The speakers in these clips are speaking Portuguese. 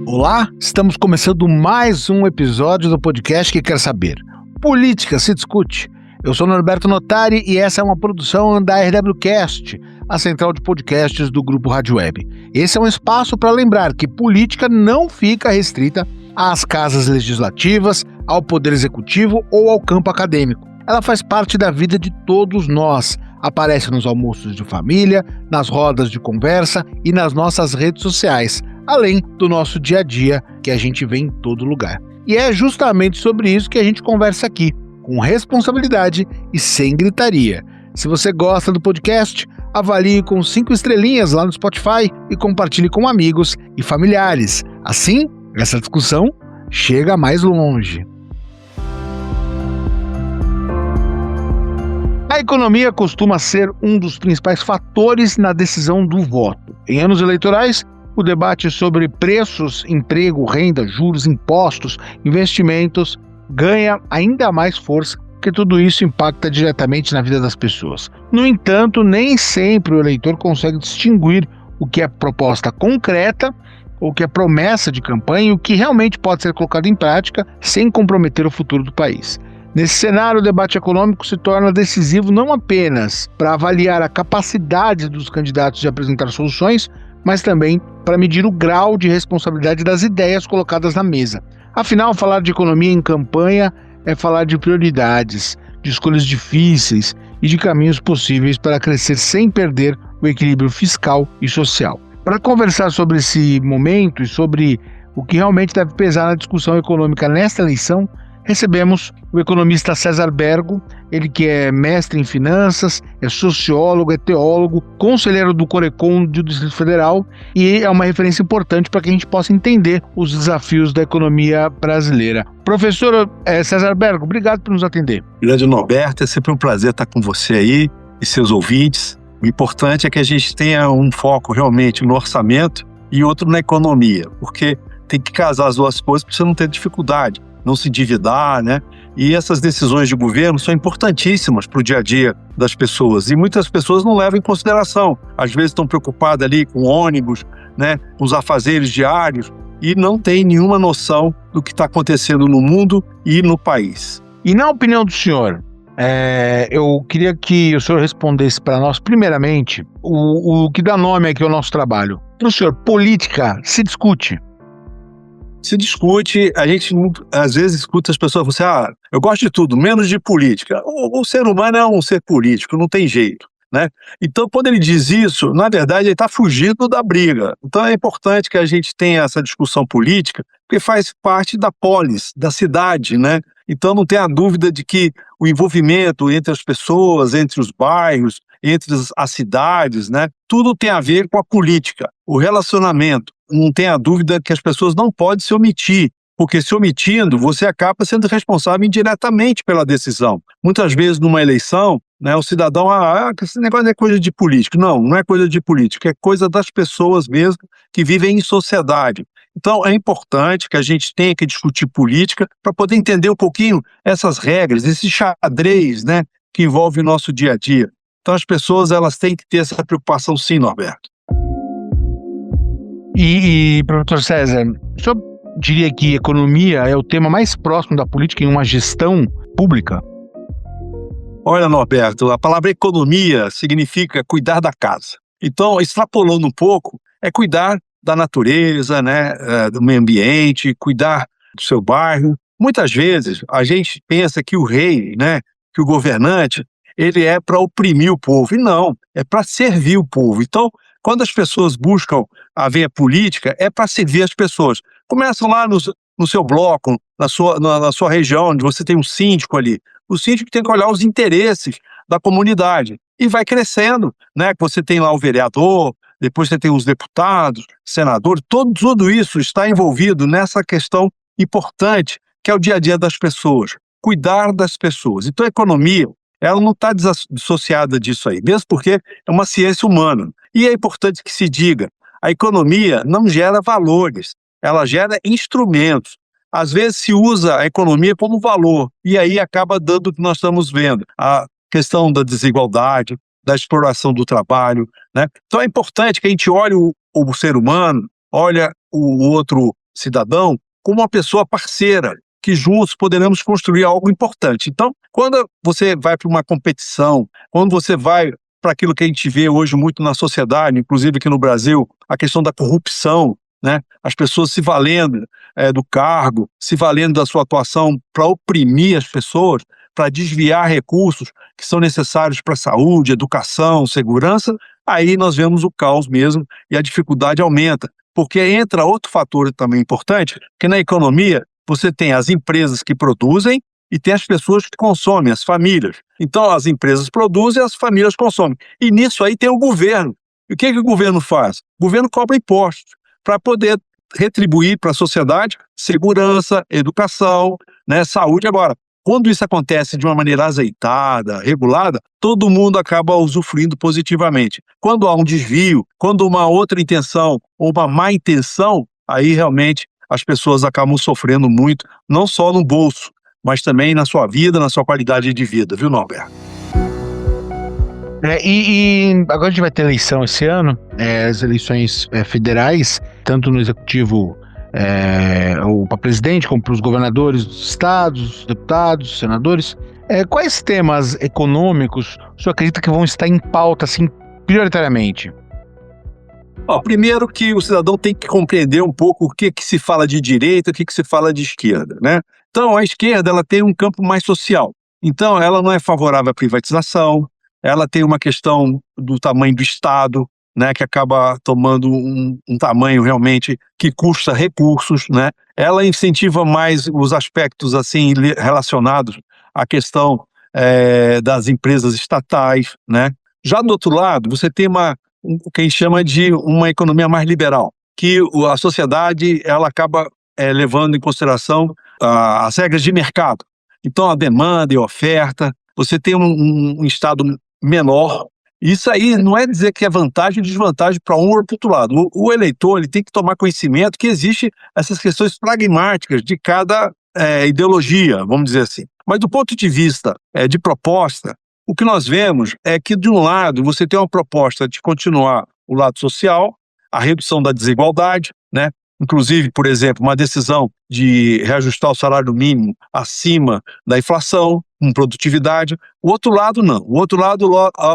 Olá, estamos começando mais um episódio do podcast que quer saber. Política se discute. Eu sou Norberto Notari e essa é uma produção da RWCast, a central de podcasts do Grupo Rádio Web. Esse é um espaço para lembrar que política não fica restrita às casas legislativas, ao poder executivo ou ao campo acadêmico. Ela faz parte da vida de todos nós, aparece nos almoços de família, nas rodas de conversa e nas nossas redes sociais, além do nosso dia a dia que a gente vê em todo lugar. E é justamente sobre isso que a gente conversa aqui, com responsabilidade e sem gritaria. Se você gosta do podcast, avalie com 5 estrelinhas lá no Spotify e compartilhe com amigos e familiares. Assim, essa discussão chega mais longe. A economia costuma ser um dos principais fatores na decisão do voto. Em anos eleitorais, o debate sobre preços, emprego, renda, juros, impostos, investimentos ganha ainda mais força, porque tudo isso impacta diretamente na vida das pessoas. No entanto, nem sempre o eleitor consegue distinguir o que é proposta concreta, o que é promessa de campanha e o que realmente pode ser colocado em prática sem comprometer o futuro do país. Nesse cenário, o debate econômico se torna decisivo não apenas para avaliar a capacidade dos candidatos de apresentar soluções, mas também para medir o grau de responsabilidade das ideias colocadas na mesa. Afinal, falar de economia em campanha é falar de prioridades, de escolhas difíceis e de caminhos possíveis para crescer sem perder o equilíbrio fiscal e social. Para conversar sobre esse momento e sobre o que realmente deve pesar na discussão econômica nesta eleição, recebemos o economista César Bergo, ele que é mestre em finanças, é sociólogo, é teólogo, conselheiro do Corecon do Distrito Federal e é uma referência importante para que a gente possa entender os desafios da economia brasileira. Professor César Bergo, obrigado por nos atender. Grande Norberto, é sempre um prazer estar com você aí e seus ouvintes. O importante é que a gente tenha um foco realmente no orçamento e outro na economia, porque tem que casar as duas coisas para você não ter dificuldade, não se endividar, né? E essas decisões de governo são importantíssimas para o dia a dia das pessoas. E muitas pessoas não levam em consideração. Às vezes estão preocupadas ali com ônibus, né? Com os afazeres diários e não têm nenhuma noção do que está acontecendo no mundo e no país. E na opinião do senhor, eu queria que o senhor respondesse para nós, primeiramente, o que dá nome aqui ao nosso trabalho. Para o senhor, política se discute? Se discute, a gente às vezes escuta as pessoas falar assim, eu gosto de tudo, menos de política. O ser humano é um ser político, não tem jeito, né? Então, quando ele diz isso, na verdade, ele está fugindo da briga. Então, é importante que a gente tenha essa discussão política, porque faz parte da polis, da cidade, né? Então, não tenha dúvida de que o envolvimento entre as pessoas, entre os bairros, entre as cidades, né? Tudo tem a ver com a política, o relacionamento. Não tenha dúvida que as pessoas não podem se omitir, porque se omitindo, você acaba sendo responsável indiretamente pela decisão. Muitas vezes, numa eleição, né, o cidadão, esse negócio é coisa de político. Não, não é coisa de político, é coisa das pessoas mesmo que vivem em sociedade. Então, é importante que a gente tenha que discutir política para poder entender um pouquinho essas regras, esse xadrez, né, que envolve o nosso dia a dia. Então, as pessoas elas têm que ter essa preocupação sim, Norberto. E professor César, o senhor diria que economia é o tema mais próximo da política em uma gestão pública? Olha, Norberto, a palavra economia significa cuidar da casa. Então, extrapolando um pouco, é cuidar da natureza, né, do meio ambiente, cuidar do seu bairro. Muitas vezes, a gente pensa que o rei, né, que o governante, ele é para oprimir o povo. E não, é para servir o povo. Então, quando as pessoas buscam a veia política, é para servir as pessoas. Começam lá no seu bloco, na sua região, onde você tem um síndico ali. O síndico tem que olhar os interesses da comunidade. E vai crescendo, né? Você tem lá o vereador, depois você tem os deputados, senadores, tudo isso está envolvido nessa questão importante, que é o dia a dia das pessoas. Cuidar das pessoas. Então, a economia, ela não está dissociada disso aí, mesmo porque é uma ciência humana. E é importante que se diga, a economia não gera valores, ela gera instrumentos. Às vezes se usa a economia como valor, e aí acaba dando o que nós estamos vendo, a questão da desigualdade, da exploração do trabalho, né? Então é importante que a gente olhe o ser humano, olhe o outro cidadão como uma pessoa parceira, que juntos poderemos construir algo importante. Então, quando você vai para uma competição, quando você vai para aquilo que a gente vê hoje muito na sociedade, inclusive aqui no Brasil, a questão da corrupção, né? As pessoas se valendo do cargo, se valendo da sua atuação para oprimir as pessoas, para desviar recursos que são necessários para a saúde, educação, segurança, aí nós vemos o caos mesmo e a dificuldade aumenta. Porque entra outro fator também importante, que na economia você tem as empresas que produzem e tem as pessoas que consomem, as famílias. Então as empresas produzem e as famílias consomem. E nisso aí tem o governo. E o que o governo faz? O governo cobra impostos para poder retribuir para a sociedade segurança, educação, né, saúde. Agora, quando isso acontece de uma maneira azeitada, regulada, todo mundo acaba usufruindo positivamente. Quando há um desvio, quando uma outra intenção ou uma má intenção, aí realmente as pessoas acabam sofrendo muito, não só no bolso, mas também na sua vida, na sua qualidade de vida, viu, Norberto? Agora a gente vai ter eleição esse ano, as eleições federais, tanto no executivo ou para presidente, como para os governadores dos estados, deputados, senadores. Quais temas econômicos o senhor acredita que vão estar em pauta, assim, prioritariamente? Primeiro que o cidadão tem que compreender um pouco o que se fala de direita, o que se fala de esquerda, né? Então, a esquerda ela tem um campo mais social. Então, ela não é favorável à privatização, ela tem uma questão do tamanho do Estado, né, que acaba tomando um tamanho realmente que custa recursos, né? Ela incentiva mais os aspectos assim relacionados à questão das empresas estatais, né? Já do outro lado, você tem o que a gente chama de uma economia mais liberal, que a sociedade ela acaba levando em consideração as regras de mercado. Então, a demanda e a oferta, você tem um Estado menor. Isso aí não é dizer que é vantagem ou desvantagem para um ou para o outro lado. O eleitor ele tem que tomar conhecimento que existe essas questões pragmáticas de cada ideologia, vamos dizer assim. Mas do ponto de vista de proposta, o que nós vemos é que, de um lado, você tem uma proposta de continuar o lado social, a redução da desigualdade, né? Inclusive, por exemplo, uma decisão de reajustar o salário mínimo acima da inflação, com produtividade. O outro lado, não. O outro lado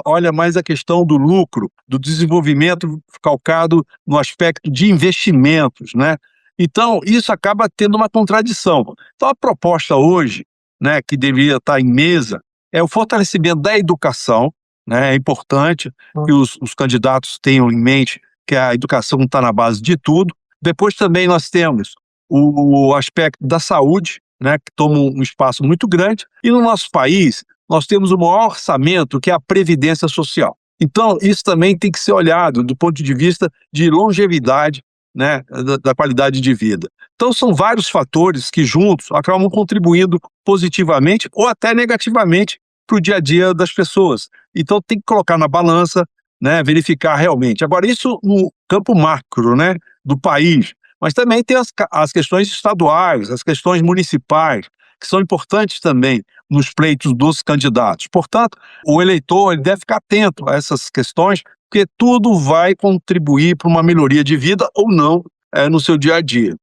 olha mais a questão do lucro, do desenvolvimento calcado no aspecto de investimentos, né? Então, isso acaba tendo uma contradição. Então, a proposta hoje, né, que deveria estar em mesa, é o fortalecimento da educação, né? É importante que os candidatos tenham em mente que a educação está na base de tudo. Depois também nós temos o aspecto da saúde, né, que toma um espaço muito grande. E no nosso país, nós temos o maior orçamento, que é a Previdência Social. Então, isso também tem que ser olhado do ponto de vista de longevidade, né, da qualidade de vida. Então, são vários fatores que juntos acabam contribuindo positivamente ou até negativamente para o dia a dia das pessoas. Então, tem que colocar na balança, né, verificar realmente. Agora, isso no campo macro, né, do país, mas também tem as questões estaduais, as questões municipais, que são importantes também nos pleitos dos candidatos. Portanto, o eleitor ele deve ficar atento a essas questões, porque tudo vai contribuir para uma melhoria de vida ou não no seu dia a dia.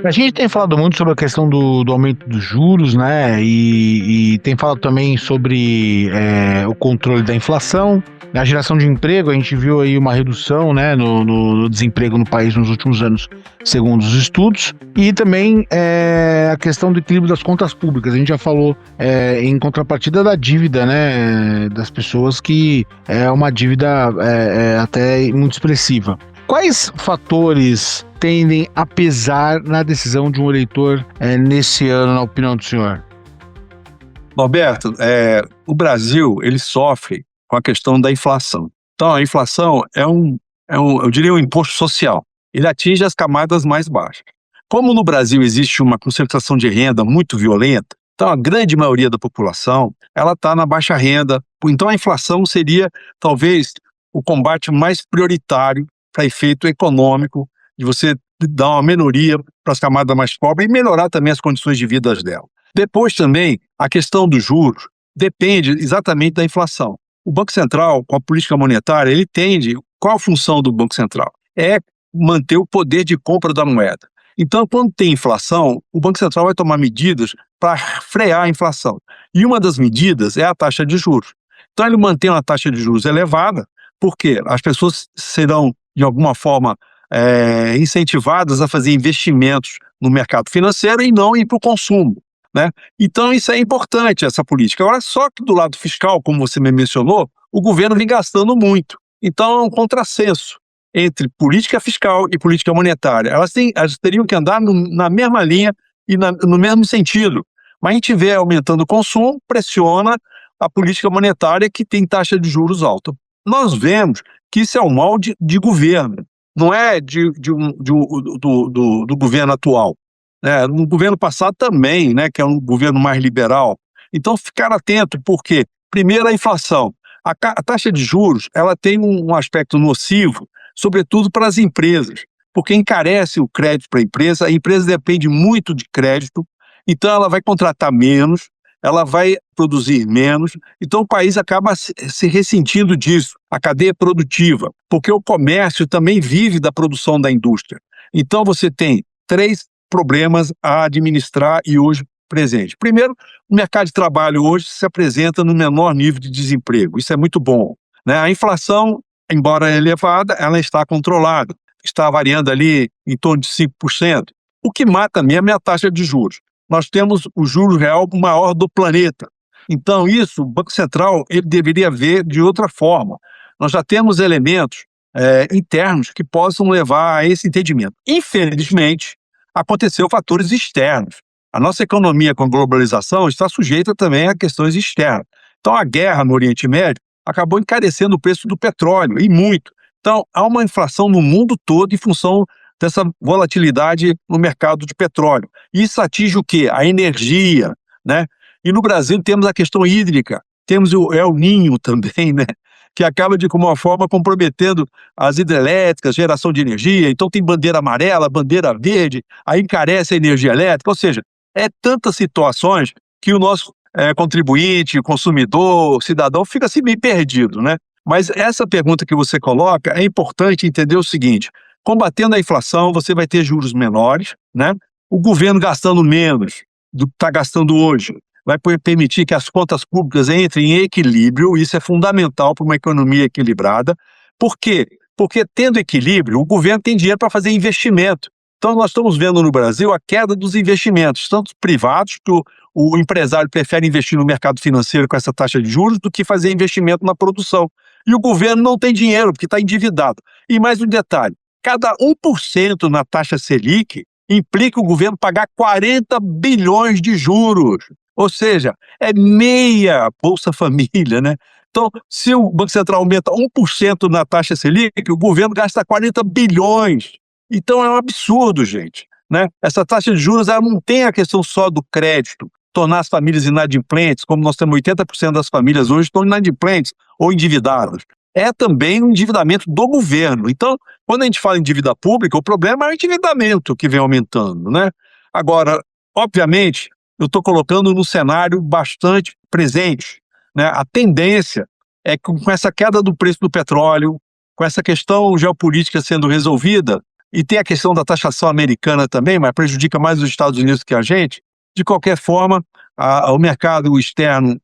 A gente tem falado muito sobre a questão do aumento dos juros, né? E tem falado também sobre o controle da inflação, a geração de emprego. A gente viu aí uma redução, né, no desemprego no país nos últimos anos, segundo os estudos. E também a questão do equilíbrio das contas públicas. A gente já falou em contrapartida da dívida, né, das pessoas, que é uma dívida até muito expressiva. Quais fatores tendem a pesar na decisão de um eleitor nesse ano, na opinião do senhor? Norberto, o Brasil ele sofre com a questão da inflação. Então, a inflação eu diria, um imposto social. Ele atinge as camadas mais baixas. Como no Brasil existe uma concentração de renda muito violenta, então a grande maioria da população ela está na baixa renda. Então, a inflação seria talvez o combate mais prioritário para efeito econômico, de você dar uma melhoria para as camadas mais pobres e melhorar também as condições de vida dela. Depois também, a questão dos juros depende exatamente da inflação. O Banco Central, com a política monetária, ele tende... Qual a função do Banco Central? É manter o poder de compra da moeda. Então, quando tem inflação, o Banco Central vai tomar medidas para frear a inflação. E uma das medidas é a taxa de juros. Então, ele mantém uma taxa de juros elevada, porque as pessoas serão, de alguma forma, incentivadas a fazer investimentos no mercado financeiro e não ir para o consumo, né? Então, isso é importante, essa política. Agora, só que do lado fiscal, como você me mencionou, o governo vem gastando muito. Então, é um contrassenso entre política fiscal e política monetária. Elas teriam que andar na mesma linha e no mesmo sentido. Mas a gente vê aumentando o consumo, pressiona a política monetária, que tem taxa de juros alta. Nós vemos que isso é um mal de governo, não é do governo atual, né? No governo passado também, né, que é um governo mais liberal. Então, ficar atento, porque, primeiro, a inflação. A taxa de juros, ela tem um aspecto nocivo, sobretudo para as empresas, porque encarece o crédito para a empresa depende muito de crédito, então ela vai contratar menos, ela vai produzir menos, então o país acaba se ressentindo disso, a cadeia produtiva, porque o comércio também vive da produção da indústria. Então você tem 3 problemas a administrar e hoje presente. Primeiro, o mercado de trabalho hoje se apresenta no menor nível de desemprego, isso é muito bom, né? A inflação, embora elevada, ela está controlada, está variando ali em torno de 5%. O que mata mesmo é a taxa de juros. Nós temos o juros real maior do planeta. Então isso, o Banco Central, ele deveria ver de outra forma. Nós já temos elementos internos que possam levar a esse entendimento. Infelizmente, aconteceu fatores externos. A nossa economia com a globalização está sujeita também a questões externas. Então a guerra no Oriente Médio acabou encarecendo o preço do petróleo, e muito. Então há uma inflação no mundo todo em função dessa volatilidade no mercado de petróleo. Isso atinge o quê? A energia, né? E no Brasil temos a questão hídrica, temos o El Niño também, né? Que acaba de alguma forma comprometendo as hidrelétricas, geração de energia. Então tem bandeira amarela, bandeira verde, aí encarece a energia elétrica, ou seja, é tantas situações que o nosso contribuinte, consumidor, cidadão fica assim meio perdido, né? Mas essa pergunta que você coloca é importante entender o seguinte: combatendo a inflação, você vai ter juros menores, né? O governo gastando menos do que está gastando hoje vai permitir que as contas públicas entrem em equilíbrio. Isso é fundamental para uma economia equilibrada. Por quê? Porque, tendo equilíbrio, o governo tem dinheiro para fazer investimento. Então, nós estamos vendo no Brasil a queda dos investimentos, tanto privados, que o empresário prefere investir no mercado financeiro com essa taxa de juros do que fazer investimento na produção. E o governo não tem dinheiro, porque está endividado. E mais um detalhe: cada 1% na taxa Selic implica o governo pagar 40 bilhões de juros. Ou seja, é meia Bolsa Família, né? Então, se o Banco Central aumenta 1% na taxa Selic, o governo gasta 40 bilhões. Então é um absurdo, gente, né? Essa taxa de juros, ela não tem a questão só do crédito, tornar as famílias inadimplentes, como nós temos 80% das famílias hoje estão inadimplentes ou endividadas. É também um endividamento do governo. Então, quando a gente fala em dívida pública, o problema é o endividamento que vem aumentando, né? Agora, obviamente, eu estou colocando no cenário bastante presente, né? A tendência é que, com essa queda do preço do petróleo, com essa questão geopolítica sendo resolvida, e tem a questão da taxação americana também, mas prejudica mais os Estados Unidos que a gente. De qualquer forma, o mercado externo,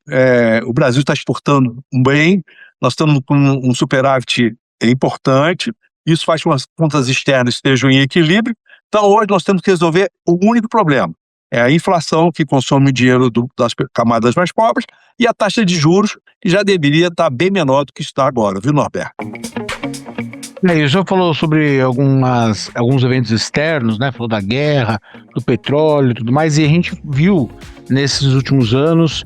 o Brasil está exportando bem, nós estamos com um superávit importante, isso faz com que as contas externas estejam em equilíbrio. Então, hoje nós temos que resolver o único problema: é a inflação, que consome o dinheiro das camadas mais pobres, e a taxa de juros, que já deveria estar bem menor do que está agora, viu, Norberto? O senhor falou sobre alguns eventos externos, né? Falou da guerra, do petróleo e tudo mais, e a gente viu nesses últimos anos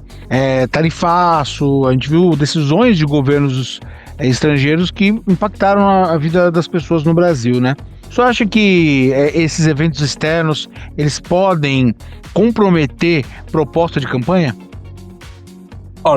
tarifaço, a gente viu decisões de governos estrangeiros que impactaram a vida das pessoas no Brasil, né? O senhor acha que esses eventos externos, eles podem comprometer proposta de campanha?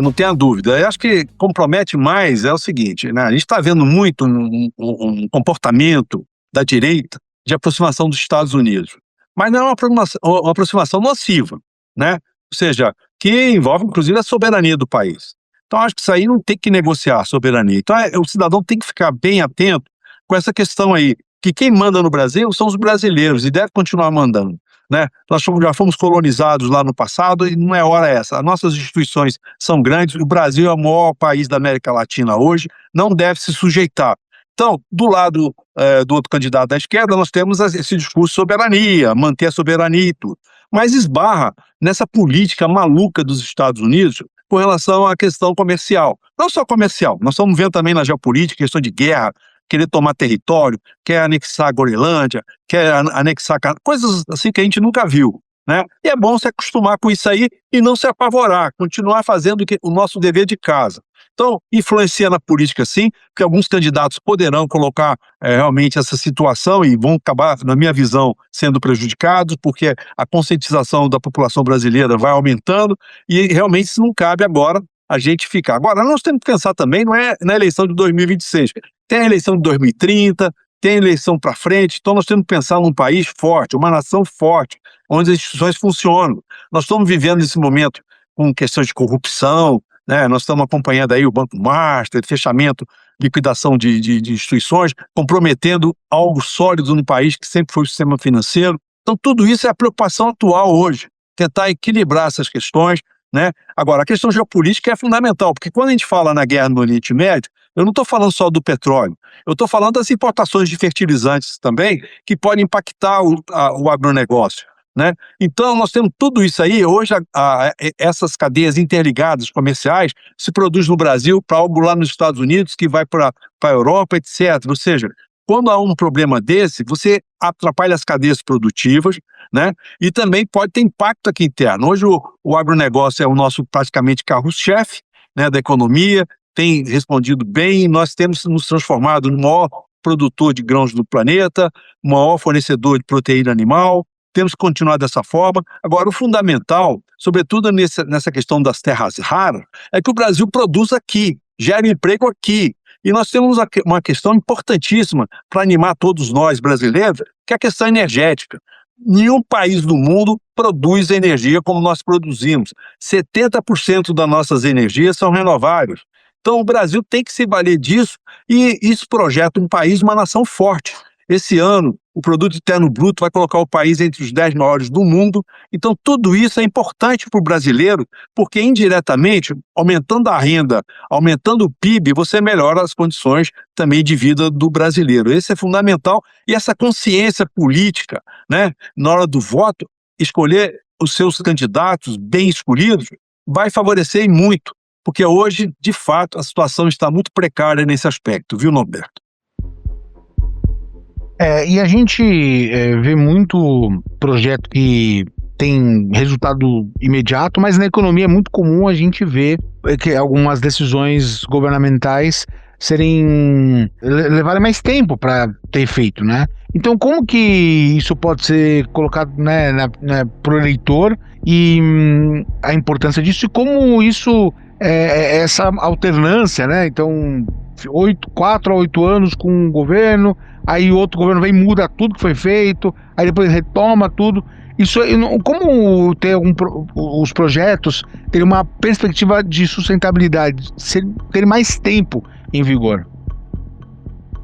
Não tenha dúvida. Eu acho que compromete mais é o seguinte, né? A gente está vendo muito um comportamento da direita de aproximação dos Estados Unidos, mas não é uma aproximação nociva, né? Ou seja, que envolve inclusive a soberania do país. Então acho que isso aí não tem que negociar a soberania. Então o cidadão tem que ficar bem atento com essa questão aí. que quem manda no Brasil são os brasileiros e deve continuar mandando, né? Nós já fomos colonizados lá no passado e não é hora essa. As nossas instituições são grandes, o Brasil é o maior país da América Latina hoje, não deve se sujeitar. Então, do lado do outro candidato da esquerda, nós temos esse discurso de soberania, manter a soberania e tudo. Mas esbarra nessa política maluca dos Estados Unidos com relação à questão comercial. Não só comercial, nós estamos vendo também na geopolítica, questão de guerra, querer tomar território, quer anexar a Groenlândia, quer anexar coisas assim que a gente nunca viu, né? E é bom se acostumar com isso aí e não se apavorar, continuar fazendo o nosso dever de casa. Então, influencia na política sim, porque alguns candidatos poderão colocar realmente essa situação e vão acabar, na minha visão, sendo prejudicados, porque a conscientização da população brasileira vai aumentando e realmente isso não cabe agora a gente ficar. Agora, nós temos que pensar também, não é na eleição de 2026, tem a eleição de 2030, tem a eleição para frente, então nós temos que pensar num país forte, uma nação forte, onde as instituições funcionam. Nós estamos vivendo nesse momento com questões de corrupção, né? Nós estamos acompanhando aí o Banco Master, fechamento, liquidação de instituições, comprometendo algo sólido no país que sempre foi o sistema financeiro. Então tudo isso é a preocupação atual hoje, tentar equilibrar essas questões, né? Agora, a questão geopolítica é fundamental, porque quando a gente fala na guerra no Oriente Médio, eu não estou falando só do petróleo, eu estou falando das importações de fertilizantes também, que podem impactar o agronegócio, né? Então, nós temos tudo isso aí. Hoje, essas cadeias interligadas comerciais se produzem no Brasil para algo lá nos Estados Unidos, que vai para a Europa, etc. Ou seja, quando há um problema desse, você atrapalha as cadeias produtivas, né? E também pode ter impacto aqui interno. Hoje o agronegócio é o nosso praticamente carro-chefe, né, da economia, tem respondido bem, nós temos nos transformado no maior produtor de grãos do planeta, o maior fornecedor de proteína animal, temos que continuar dessa forma. Agora, o fundamental, sobretudo nessa questão das terras raras, é que o Brasil produz aqui, gera emprego aqui. E nós temos uma questão importantíssima para animar todos nós brasileiros, que é a questão energética. Nenhum país do mundo produz energia como nós produzimos. 70% das nossas energias são renováveis. Então o Brasil tem que se valer disso e isso projeta um país, uma nação forte. Esse ano, o Produto Interno Bruto vai colocar o país entre os 10 maiores do mundo. Então tudo isso é importante para o brasileiro, porque indiretamente, aumentando a renda, aumentando o PIB, você melhora as condições também de vida do brasileiro. Esse é fundamental. E essa consciência política, né, na hora do voto, escolher os seus candidatos bem escolhidos, vai favorecer e muito, porque hoje, de fato, a situação está muito precária nesse aspecto, viu, Norberto? E a gente vê muito projeto que tem resultado imediato, mas na economia é muito comum a gente ver que algumas decisões governamentais levarem mais tempo para ter efeito, né? Então, como que isso pode ser colocado, né, para o eleitor e a importância disso e como isso essa alternância, né? Então, 4 a 8 anos com um governo, aí o outro governo vem e muda tudo que foi feito, aí depois retoma tudo. Isso, como ter os projetos terem uma perspectiva de sustentabilidade, terem mais tempo em vigor?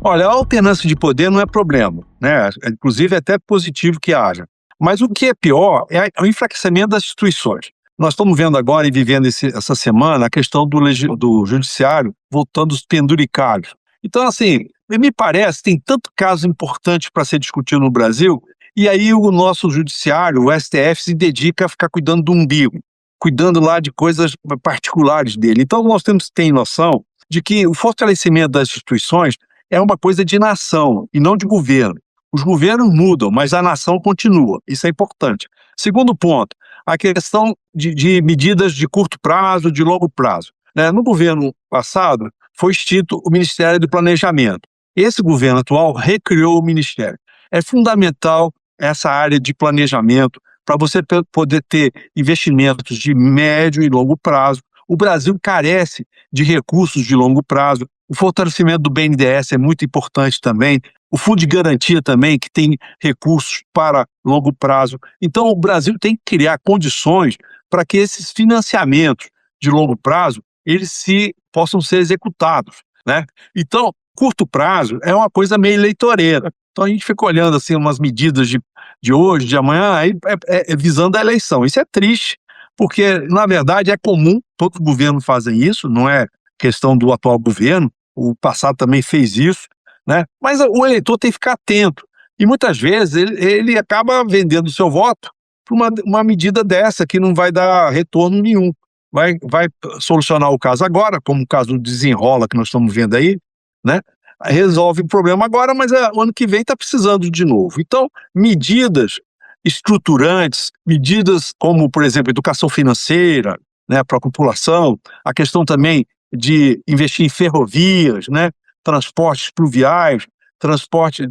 Olha, a alternância de poder não é problema, né? Inclusive é até positivo que haja. Mas o que é pior é o enfraquecimento das instituições. Nós estamos vendo agora e vivendo essa semana a questão do judiciário voltando aos penduricalhos. Então, assim, me parece que tem tanto caso importante para ser discutido no Brasil, e aí o nosso judiciário, o STF, se dedica a ficar cuidando do umbigo, cuidando lá de coisas particulares dele. Então, nós temos que ter noção de que o fortalecimento das instituições é uma coisa de nação e não de governo. Os governos mudam, mas a nação continua. Isso é importante. Segundo ponto, a questão de medidas de curto prazo, de longo prazo, né? No governo passado, foi extinto o Ministério do Planejamento. Esse governo atual recriou o Ministério. É fundamental essa área de planejamento para você poder ter investimentos de médio e longo prazo. O Brasil carece de recursos de longo prazo. O fortalecimento do BNDES é muito importante também. O Fundo de Garantia também, que tem recursos para longo prazo. Então, o Brasil tem que criar condições para que esses financiamentos de longo prazo eles possam ser executados, né? Então, curto prazo é uma coisa meio eleitoreira. Então a gente fica olhando assim umas medidas de hoje, de amanhã, aí visando a eleição. Isso é triste, porque na verdade é comum, todo governo fazem isso, não é questão do atual governo, o passado também fez isso, né? Mas o eleitor tem que ficar atento. E muitas vezes ele acaba vendendo o seu voto por uma medida dessa que não vai dar retorno nenhum. Vai solucionar o caso agora, como o caso do Desenrola que nós estamos vendo aí, né? Resolve o problema agora, mas o ano que vem está precisando de novo. Então, medidas estruturantes, medidas como, por exemplo, educação financeira, né, para a população, a questão também de investir em ferrovias, né, transportes fluviais, transporte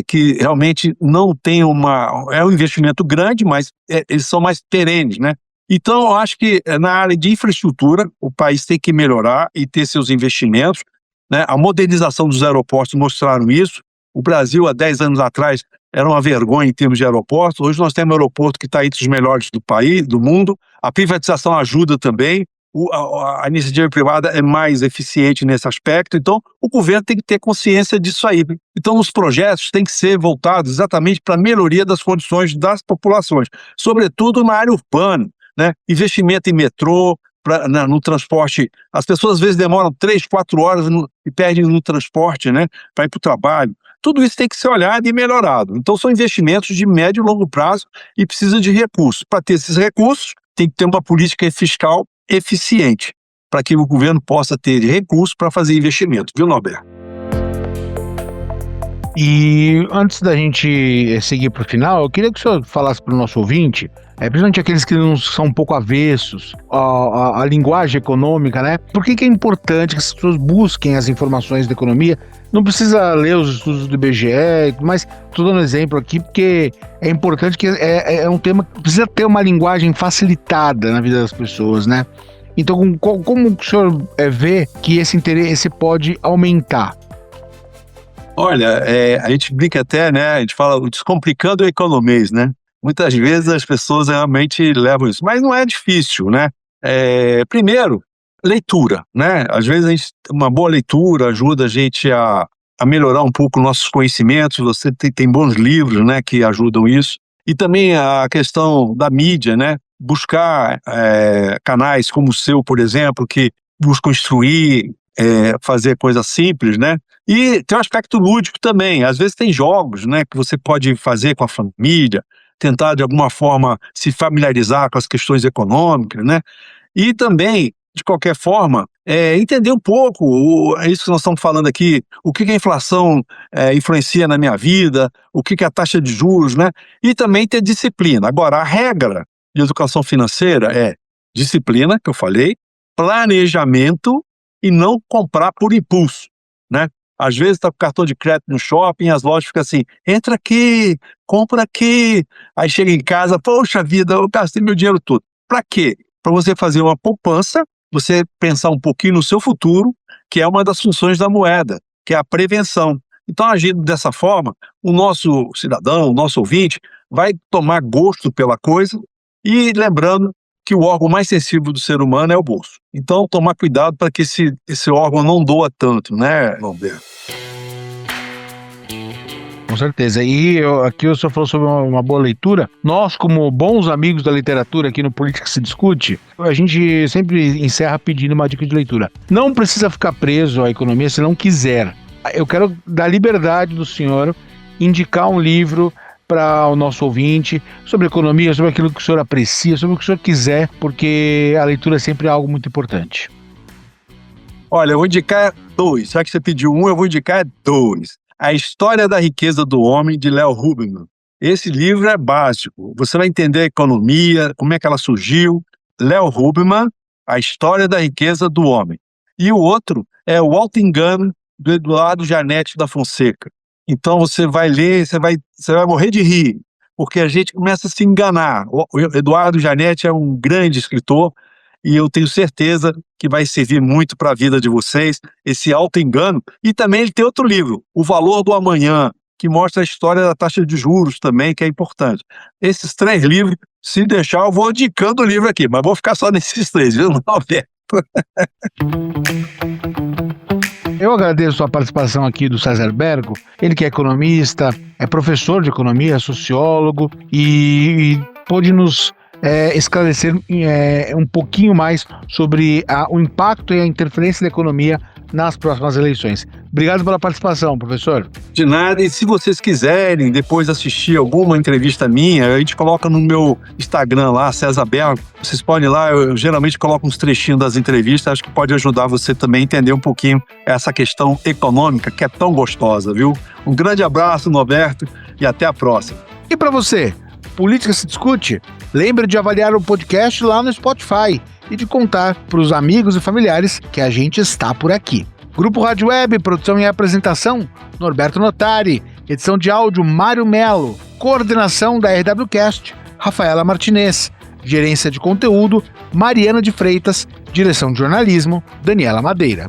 que realmente não tem é um investimento grande, mas eles são mais perenes, né? Então, eu acho que na área de infraestrutura, o país tem que melhorar e ter seus investimentos, né? A modernização dos aeroportos mostraram isso. O Brasil, há 10 anos atrás, era uma vergonha em termos de aeroportos. Hoje nós temos um aeroporto que está entre os melhores do país, do mundo. A privatização ajuda também. A iniciativa privada é mais eficiente nesse aspecto. Então, o governo tem que ter consciência disso aí. Então, os projetos têm que ser voltados exatamente para a melhoria das condições das populações, sobretudo na área urbana, né? Investimento em metrô, no transporte. As pessoas às vezes demoram 3, 4 horas e perdem no transporte, né, para ir para o trabalho. Tudo isso tem que ser olhado e melhorado. Então são investimentos de médio e longo prazo e precisa de recursos. Para ter esses recursos, tem que ter uma política fiscal eficiente, para que o governo possa ter recursos para fazer investimentos, viu, Norberto? E antes da gente seguir para o final, eu queria que o senhor falasse para o nosso ouvinte, principalmente aqueles que não são um pouco avessos à linguagem econômica, né? Por que é importante que as pessoas busquem as informações da economia? Não precisa ler os estudos do IBGE, mas estou dando um exemplo aqui porque é importante que é um tema que precisa ter uma linguagem facilitada na vida das pessoas, né? Então, como o senhor vê que esse interesse pode aumentar? Olha, a gente brinca até, né? A gente fala o descomplicando o economês, né? Muitas vezes as pessoas realmente levam isso, mas não é difícil, né? Primeiro, leitura, né? Às vezes uma boa leitura ajuda a gente a melhorar um pouco nossos conhecimentos. Você tem bons livros, né, que ajudam isso. E também a questão da mídia, né? Buscar canais como o seu, por exemplo, que buscam instruir, fazer coisas simples, né? E tem um aspecto lúdico também. Às vezes tem jogos, né, que você pode fazer com a família, tentar de alguma forma se familiarizar com as questões econômicas, né? E também, de qualquer forma, entender um pouco isso que nós estamos falando aqui, o que a inflação influencia na minha vida, o que a taxa de juros, né? E também ter disciplina. Agora, a regra de educação financeira é disciplina, que eu falei, planejamento e não comprar por impulso, né? Às vezes está com cartão de crédito no shopping, as lojas ficam assim, entra aqui, compra aqui. Aí chega em casa, poxa vida, eu gastei meu dinheiro todo. Para quê? Para você fazer uma poupança, você pensar um pouquinho no seu futuro, que é uma das funções da moeda, que é a prevenção. Então, agindo dessa forma, o nosso cidadão, o nosso ouvinte, vai tomar gosto pela coisa e lembrando que o órgão mais sensível do ser humano é o bolso. Então, tomar cuidado para que esse órgão não doa tanto, né, Norberto? Com certeza. E aqui o senhor falou sobre uma boa leitura. Nós, como bons amigos da literatura aqui no Política Se Discute, a gente sempre encerra pedindo uma dica de leitura. Não precisa ficar preso à economia se não quiser. Eu quero dar liberdade do senhor indicar um livro para o nosso ouvinte sobre economia, sobre aquilo que o senhor aprecia, sobre o que o senhor quiser, porque a leitura é sempre algo muito importante. Olha, eu vou indicar 2. Já que você pediu um, eu vou indicar 2. A História da Riqueza do Homem, de Léo Huberman. Esse livro é básico. Você vai entender a economia, como é que ela surgiu. Léo Huberman, A História da Riqueza do Homem. E o outro é O Alto Engano, do Eduardo Janete da Fonseca. Então você vai ler, você vai morrer de rir, porque a gente começa a se enganar. O Eduardo Janete é um grande escritor e eu tenho certeza que vai servir muito para a vida de vocês, esse auto-engano. E também ele tem outro livro, O Valor do Amanhã, que mostra a história da taxa de juros também, que é importante. Esses 3 livros, se deixar, eu vou indicando o livro aqui, mas vou ficar só nesses 3, viu, Alberto? Eu agradeço a participação aqui do César Bergo, ele que é economista, é professor de economia, sociólogo e pôde nos esclarecer um pouquinho mais sobre o impacto e a interferência da economia nas próximas eleições. Obrigado pela participação, professor. De nada, e se vocês quiserem depois assistir alguma entrevista minha, a gente coloca no meu Instagram lá, César Bergo. Vocês podem ir lá, eu geralmente coloco uns trechinhos das entrevistas, acho que pode ajudar você também a entender um pouquinho essa questão econômica que é tão gostosa, viu? Um grande abraço, Norberto, e até a próxima. E para você, Política se Discute? Lembre de avaliar o podcast lá no Spotify e de contar para os amigos e familiares que a gente está por aqui. Grupo Rádio Web, produção e apresentação, Norberto Notari, edição de áudio, Mário Melo, coordenação da RWCast, Rafaela Martinez, gerência de conteúdo, Mariana de Freitas, direção de jornalismo, Daniela Madeira.